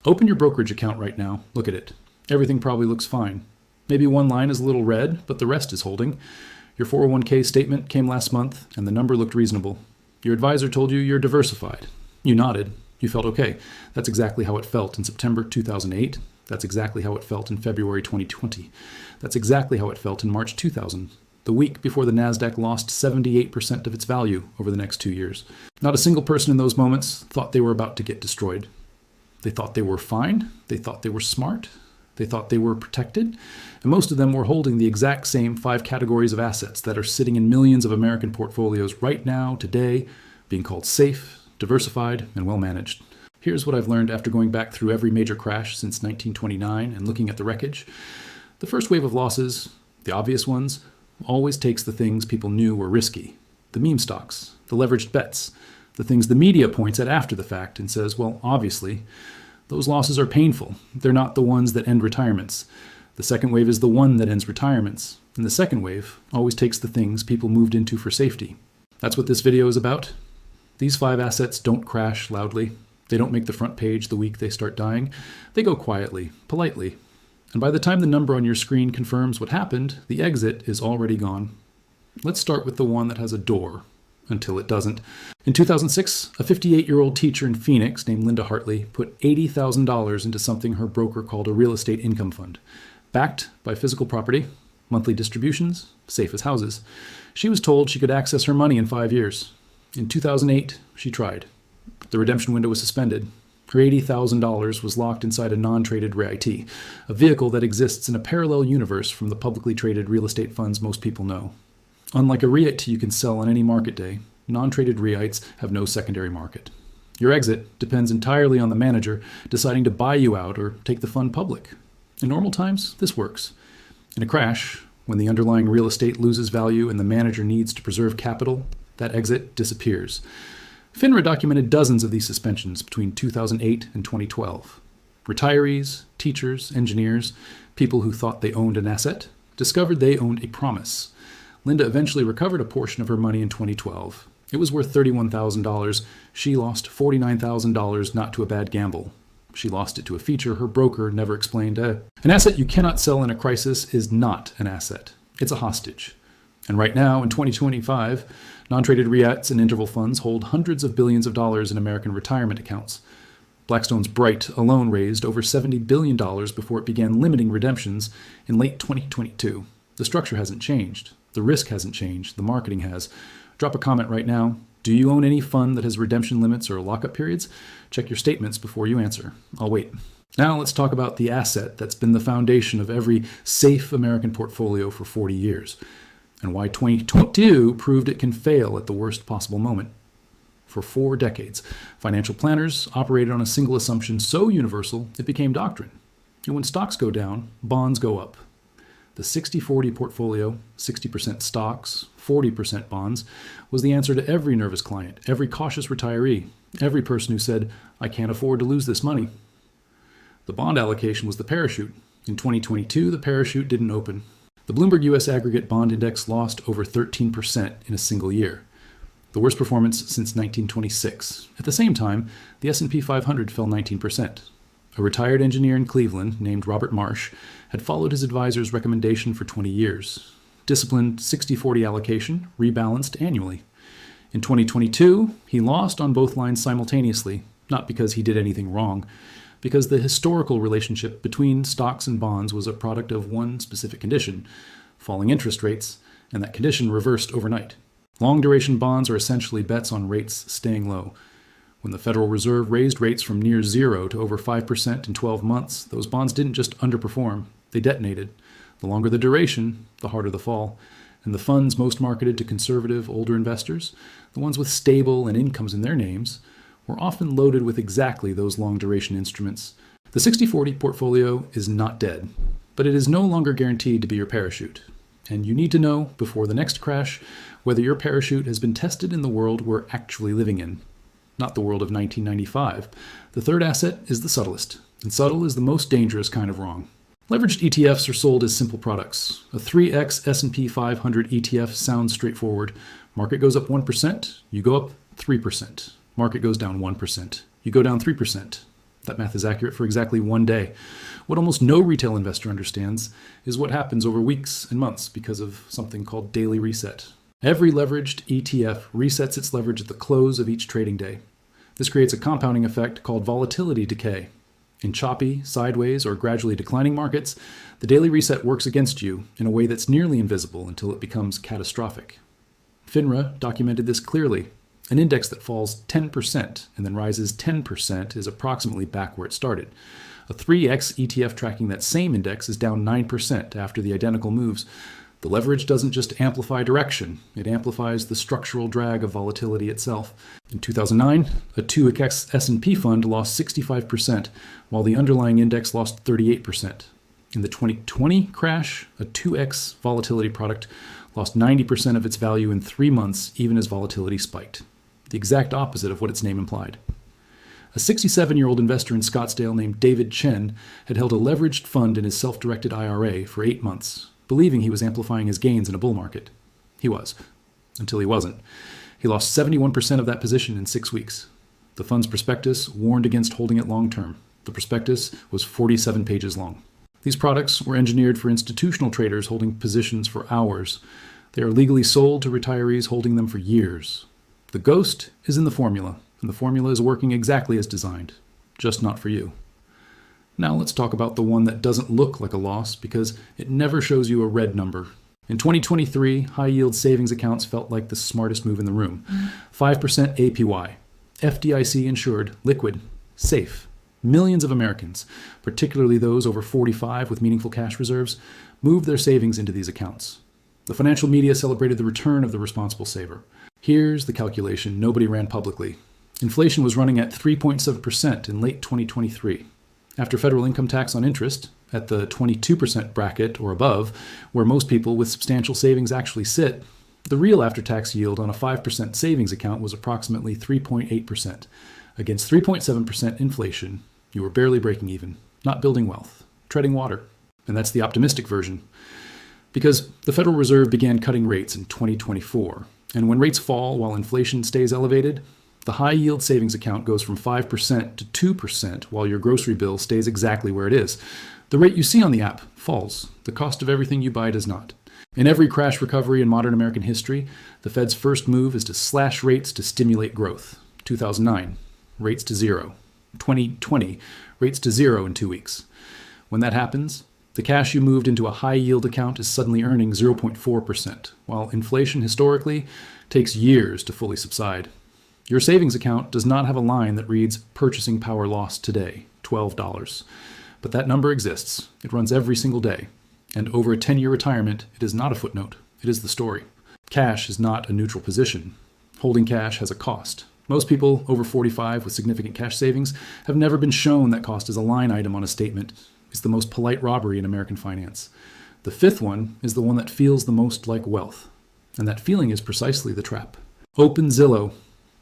Open your brokerage account right now. Look at it. Everything probably looks fine. Maybe one line is a little red, but the rest is holding. Your 401k statement came last month, and the number looked reasonable. Your advisor told you you're diversified. You nodded. You felt okay. That's exactly how it felt in September 2008. That's exactly how it felt in February 2020. That's exactly how it felt in March 2000, the week before the NASDAQ lost 78% of its value over the next 2 years. Not a single person in those moments thought they were about to get destroyed. They thought they were fine. They thought they were smart. They thought they were protected. And most of them were holding the exact same 5 categories of assets that are sitting in millions of American portfolios right now, today, being called safe, diversified, and well managed. Here's what I've learned after going back through every major crash since 1929 and looking at the wreckage. The first wave of losses, the obvious ones, always takes the things people knew were risky. The meme stocks, the leveraged bets, the things the media points at after the fact and says, well, obviously, those losses are painful. They're not the ones that end retirements. The second wave is the one that ends retirements. And the second wave always takes the things people moved into for safety. That's what this video is about. These 5 assets don't crash loudly. They don't make the front page the week they start dying. They go quietly, politely. And by the time the number on your screen confirms what happened, the exit is already gone. Let's start with the one that has a door, until it doesn't. In 2006, a 58-year-old teacher in Phoenix named Linda Hartley put $80,000 into something her broker called a real estate income fund. Backed by physical property, monthly distributions, safe as houses. She was told she could access her money in 5 years. In 2008, she tried. The redemption window was suspended. Her $80,000 was locked inside a non-traded REIT, a vehicle that exists in a parallel universe from the publicly traded real estate funds most people know. Unlike a REIT you can sell on any market day, non-traded REITs have no secondary market. Your exit depends entirely on the manager deciding to buy you out or take the fund public. In normal times, this works. In a crash, when the underlying real estate loses value and the manager needs to preserve capital, that exit disappears. FINRA documented dozens of these suspensions between 2008 and 2012. Retirees, teachers, engineers, people who thought they owned an asset, discovered they owned a promise. Linda eventually recovered a portion of her money in 2012. It was worth $31,000. She lost $49,000 not to a bad gamble. She lost it to a feature her broker never explained. An asset you cannot sell in a crisis is not an asset. It's a hostage. And right now, in 2025, non-traded REITs and interval funds hold hundreds of billions of dollars in American retirement accounts. Blackstone's Bright alone raised over $70 billion before it began limiting redemptions in late 2022. The structure hasn't changed. The risk hasn't changed. The marketing has. Drop a comment right now. Do you own any fund that has redemption limits or lockup periods? Check your statements before you answer. I'll wait. Now let's talk about the asset that's been the foundation of every safe American portfolio for 40 years. And why 2022 proved it can fail at the worst possible moment. For 4 decades, financial planners operated on a single assumption so universal it became doctrine. And when stocks go down, bonds go up. The 60-40 portfolio, 60% stocks, 40% bonds, was the answer to every nervous client, every cautious retiree, every person who said, I can't afford to lose this money. The bond allocation was the parachute. In 2022, the parachute didn't open. The Bloomberg U.S. Aggregate Bond Index lost over 13% in a single year, the worst performance since 1926. At the same time, the S&P 500 fell 19%. A retired engineer in Cleveland named Robert Marsh had followed his advisor's recommendation for 20 years. Disciplined 60-40 allocation, rebalanced annually. In 2022, he lost on both lines simultaneously, not because he did anything wrong, because the historical relationship between stocks and bonds was a product of one specific condition, falling interest rates, and that condition reversed overnight. Long-duration bonds are essentially bets on rates staying low. When the Federal Reserve raised rates from near zero to over 5% in 12 months, those bonds didn't just underperform, they detonated. The longer the duration, the harder the fall. And the funds most marketed to conservative, older investors, the ones with stable and incomes in their names, were often loaded with exactly those long-duration instruments. The 60-40 portfolio is not dead, but it is no longer guaranteed to be your parachute. And you need to know, before the next crash, whether your parachute has been tested in the world we're actually living in, not the world of 1995. The third asset is the subtlest, and subtle is the most dangerous kind of wrong. Leveraged ETFs are sold as simple products. A 3x S&P 500 ETF sounds straightforward. Market goes up 1%, you go up 3%. Market goes down 1%, you go down 3%. That math is accurate for exactly 1 day. What almost no retail investor understands is what happens over weeks and months because of something called daily reset. Every leveraged ETF resets its leverage at the close of each trading day. This creates a compounding effect called volatility decay. In choppy, sideways, or gradually declining markets, the daily reset works against you in a way that's nearly invisible until it becomes catastrophic. FINRA documented this clearly. An index that falls 10% and then rises 10% is approximately back where it started. A 3x ETF tracking that same index is down 9% after the identical moves. The leverage doesn't just amplify direction, it amplifies the structural drag of volatility itself. In 2009, a 2x S&P fund lost 65%, while the underlying index lost 38%. In the 2020 crash, a 2x volatility product lost 90% of its value in 3 months, even as volatility spiked. The exact opposite of what its name implied. A 67-year-old investor in Scottsdale named David Chen had held a leveraged fund in his self-directed IRA for 8 months, believing he was amplifying his gains in a bull market. He was, until he wasn't. He lost 71% of that position in 6 weeks. The fund's prospectus warned against holding it long term. The prospectus was 47 pages long. These products were engineered for institutional traders holding positions for hours. They are legally sold to retirees holding them for years. The ghost is in the formula, and the formula is working exactly as designed, just not for you. Now let's talk about the one that doesn't look like a loss because it never shows you a red number. In 2023, high-yield savings accounts felt like the smartest move in the room. 5% APY, FDIC insured, liquid, safe. Millions of Americans, particularly those over 45 with meaningful cash reserves, moved their savings into these accounts. The financial media celebrated the return of the responsible saver. Here's the calculation nobody ran publicly. Inflation was running at 3.7% in late 2023. After federal income tax on interest, at the 22% bracket or above, where most people with substantial savings actually sit, the real after-tax yield on a 5% savings account was approximately 3.8%. Against 3.7% inflation, you were barely breaking even, not building wealth, treading water. And that's the optimistic version. Because the Federal Reserve began cutting rates in 2024. And when rates fall while inflation stays elevated, the high-yield savings account goes from 5% to 2% while your grocery bill stays exactly where it is. The rate you see on the app falls. The cost of everything you buy does not. In every crash recovery in modern American history, the Fed's first move is to slash rates to stimulate growth. 2009, rates to zero. 2020, rates to zero in 2 weeks. When that happens, the cash you moved into a high-yield account is suddenly earning 0.4%, while inflation historically takes years to fully subside. Your savings account does not have a line that reads purchasing power lost today, $12. But that number exists. It runs every single day. And over a 10-year retirement, it is not a footnote. It is the story. Cash is not a neutral position. Holding cash has a cost. Most people over 45 with significant cash savings have never been shown that cost as a line item on a statement. It's the most polite robbery in American finance. The fifth one is the one that feels the most like wealth. And that feeling is precisely the trap. Open Zillow.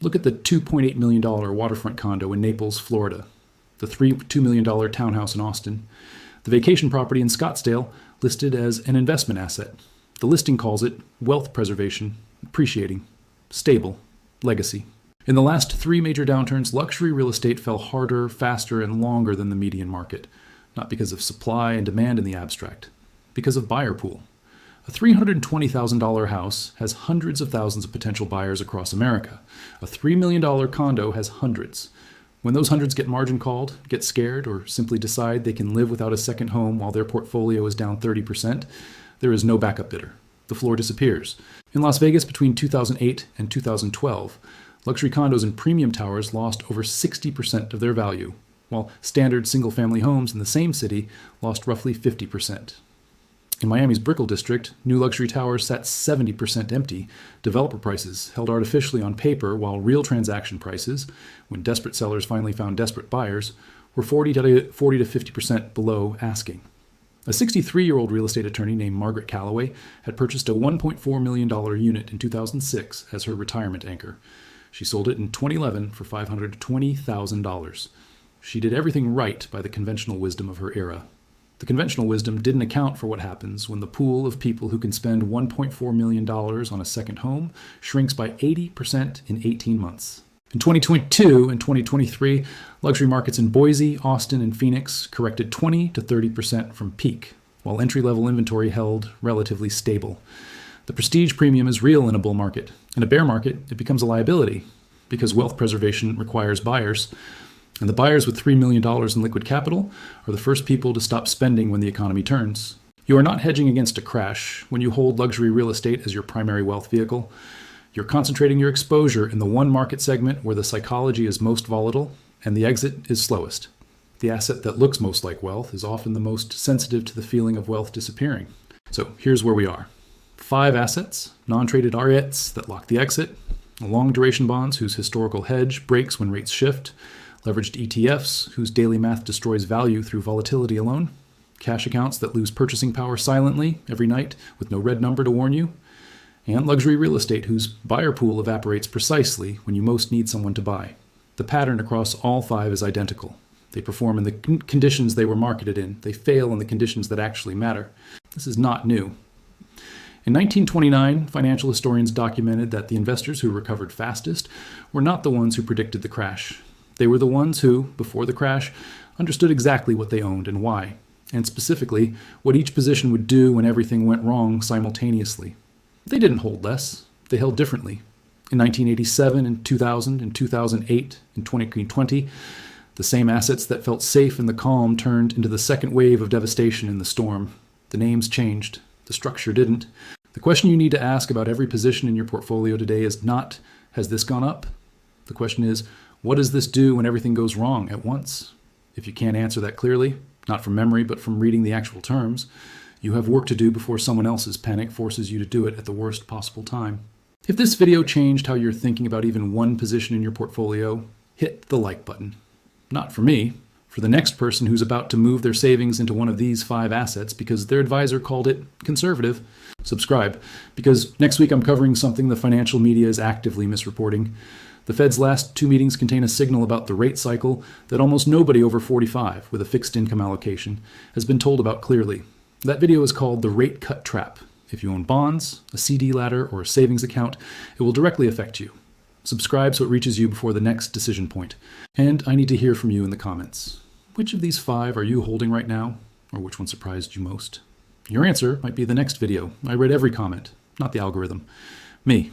Look at the $2.8 million waterfront condo in Naples, Florida, the $2 million townhouse in Austin, the vacation property in Scottsdale listed as an investment asset. The listing calls it wealth preservation, appreciating, stable, legacy. In the last 3 major downturns, luxury real estate fell harder, faster, and longer than the median market, not because of supply and demand in the abstract, because of buyer pool. A $320,000 house has hundreds of thousands of potential buyers across America. A $3 million condo has hundreds. When those hundreds get margin called, get scared, or simply decide they can live without a second home while their portfolio is down 30%, there is no backup bidder. The floor disappears. In Las Vegas between 2008 and 2012, luxury condos and premium towers lost over 60% of their value, while standard single-family homes in the same city lost roughly 50%. In Miami's Brickell district, new luxury towers sat 70% empty. Developer prices held artificially on paper while real transaction prices, when desperate sellers finally found desperate buyers, were 40 to 50% below asking. A 63-year-old real estate attorney named Margaret Calloway had purchased a $1.4 million unit in 2006 as her retirement anchor. She sold it in 2011 for $520,000. She did everything right by the conventional wisdom of her era. The conventional wisdom didn't account for what happens when the pool of people who can spend $1.4 million on a second home shrinks by 80% in 18 months. In 2022 and 2023, luxury markets in Boise, Austin, and Phoenix corrected 20 to 30% from peak, while entry-level inventory held relatively stable. The prestige premium is real in a bull market. In a bear market, it becomes a liability because wealth preservation requires buyers. And the buyers with $3 million in liquid capital are the first people to stop spending when the economy turns. You are not hedging against a crash when you hold luxury real estate as your primary wealth vehicle. You're concentrating your exposure in the one market segment where the psychology is most volatile and the exit is slowest. The asset that looks most like wealth is often the most sensitive to the feeling of wealth disappearing. So here's where we are. 5 assets, non-traded REITs that lock the exit, long duration bonds whose historical hedge breaks when rates shift, leveraged ETFs whose daily math destroys value through volatility alone, cash accounts that lose purchasing power silently every night with no red number to warn you, and luxury real estate whose buyer pool evaporates precisely when you most need someone to buy. The pattern across all 5 is identical. They perform in the conditions they were marketed in. They fail in the conditions that actually matter. This is not new. In 1929, financial historians documented that the investors who recovered fastest were not the ones who predicted the crash. They were the ones who, before the crash, understood exactly what they owned and why, and specifically what each position would do when everything went wrong simultaneously. They didn't hold less. They held differently. In 1987 and 2000 and 2008 and 2020, the same assets that felt safe in the calm turned into the second wave of devastation in the storm. The names changed. The structure didn't. The question you need to ask about every position in your portfolio today is not, has this gone up? The question is, what does this do when everything goes wrong at once? If you can't answer that clearly, not from memory but from reading the actual terms, you have work to do before someone else's panic forces you to do it at the worst possible time. If this video changed how you're thinking about even one position in your portfolio, hit the like button. Not for me, for the next person who's about to move their savings into one of these 5 assets because their advisor called it conservative. Subscribe, because next week I'm covering something the financial media is actively misreporting. The Fed's last 2 meetings contain a signal about the rate cycle that almost nobody over 45 with a fixed income allocation has been told about clearly. That video is called The Rate Cut Trap. If you own bonds, a CD ladder, or a savings account, it will directly affect you. Subscribe so it reaches you before the next decision point. And I need to hear from you in the comments. Which of these 5 are you holding right now? Or which one surprised you most? Your answer might be the next video. I read every comment, not the algorithm. Me.